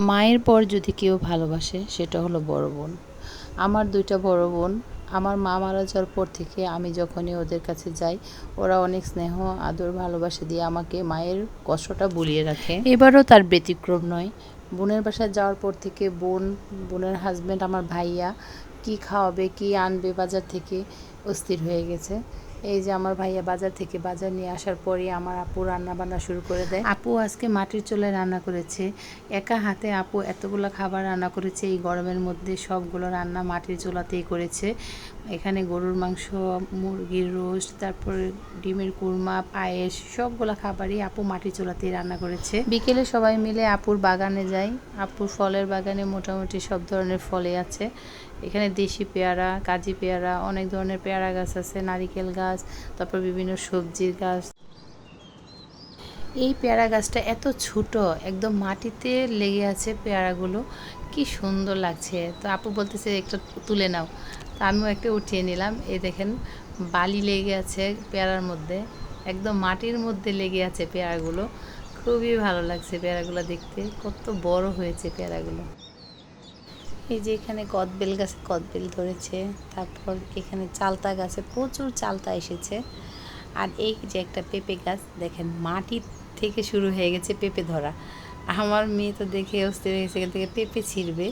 মায়ের পর যদি কেউ ভালোবাসে সেটা হলো বড় বোন। আমার ২টা বড় বোন। আমার মা মারা যাওয়ার পর থেকে আমি যখনই ওদের কাছে যাই, ওরা অনেক স্নেহ, আদর, ভালোবাসা দিয়ে আমাকে মায়ের কষ্টটা ভুলিয়ে রাখে। এবারও তার ব্যতিক্রম নয়। বোনের বাসায় যাওয়ার পর থেকে বোনের হাজব্যান্ড আমার ভাইয়া কি খাওয়াবে, কি আনবে বাজার থেকে অস্থির হয়ে গেছে। এই যে আমার ভাইয়া বাজার থেকে বাজার নিয়ে আসার পরই আমার আপু রান্না বান্না শুরু করে দেয়। আপু আজকে মাটির চুলায় রান্না করেছে। একা হাতে আপু এতগুলো খাবার রান্না করেছে। এই গরমের মধ্যে সবগুলো রান্না মাটির চুলাতেই করেছে। এখানে গরুর মাংস, মুরগির রোস্ট, তারপরে ডিমের কুরমা, পায়েস, সবগুলো খাবারই আপু মাটির চুলাতেই রান্না করেছে। বিকেলে সবাই মিলে আপুর বাগানে যাই। আপুর ফলের বাগানে মোটামুটি সব ধরনের ফলই আছে। এখানে দেশি পেয়ারা, কাজি পেয়ারা, অনেক ধরনের পেয়ারা গাছ আছে, নারিকেল গাছ, তারপর বিভিন্ন সবজির গাছ। এই পেয়ারা গাছটা এত ছোট, একদম মাটিতে লেগে আছে পেয়ারাগুলো, কি সুন্দর লাগছে। তো আপু বলতেছে একটা তুলে নাও, তো আমিও একটা উঠিয়ে নিলাম। এই দেখেন বালি লেগে আছে পেয়ারার মধ্যে, একদম মাটির মধ্যে লেগে আছে পেয়ারাগুলো। খুবই ভালো লাগছে পেয়ারাগুলো দেখতে, কত বড় হয়েছে পেয়ারাগুলো। এই যে এখানে কদবেল গাছে কদবেল ধরেছে, তারপর এখানে চালতা গাছে প্রচুর চালতা এসেছে। আর এই যে একটা পেঁপে গাছ দেখেন, মাটি থেকে শুরু হয়ে গেছে পেঁপে ধরা। আমার মেয়ে তো দেখে অস্থির হয়ে গেছে, এখান থেকে পেঁপে ছিঁড়বে।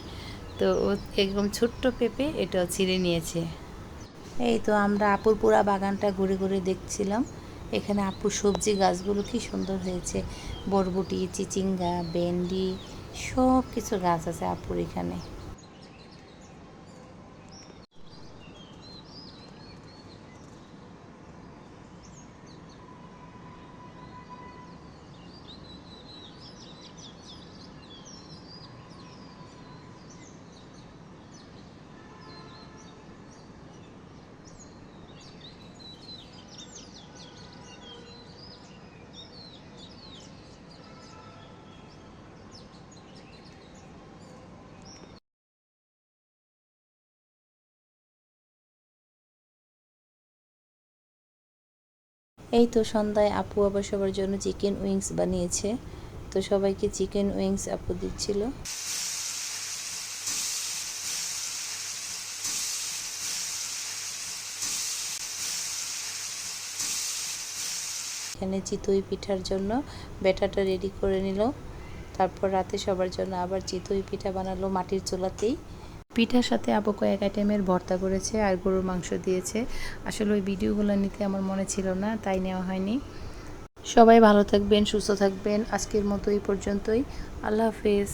তো ও একদম ছোট্ট পেঁপে এটাও ছিঁড়ে নিয়েছে। এই তো আমরা আপুর পুরা বাগানটা ঘুরে ঘুরে দেখছিলাম। এখানে আপুর সবজি গাছগুলো কি সুন্দর হয়েছে, বরবটি, চিচিঙ্গা, ভেন্ডি, সব কিছু গাছ আছে আপুর এখানে। এই তো সন্ধ্যায় আপু আবার সবার জন্য চিকেন উইংস বানিয়েছে। তো সবাইকে চিকেন উইংস আপু দিচ্ছিল। এখানে চিতই পিঠার জন্য ব্যাটারটা রেডি করে নিল। তারপর রাতে সবার জন্য আবার চিতই পিঠা বানালো মাটির চুলাতেই। পিঠার সাথে আপু কয়েক আইটেমের ভর্তা করেছে আর গরুর মাংস দিয়েছে। আসলে ওই ভিডিওগুলো নিতে আমার মনে ছিল না, তাই নেওয়া হয়নি। সবাই ভালো থাকবেন, সুস্থ থাকবেন। আজকের মতো এই পর্যন্তই। আল্লাহ হাফেজ।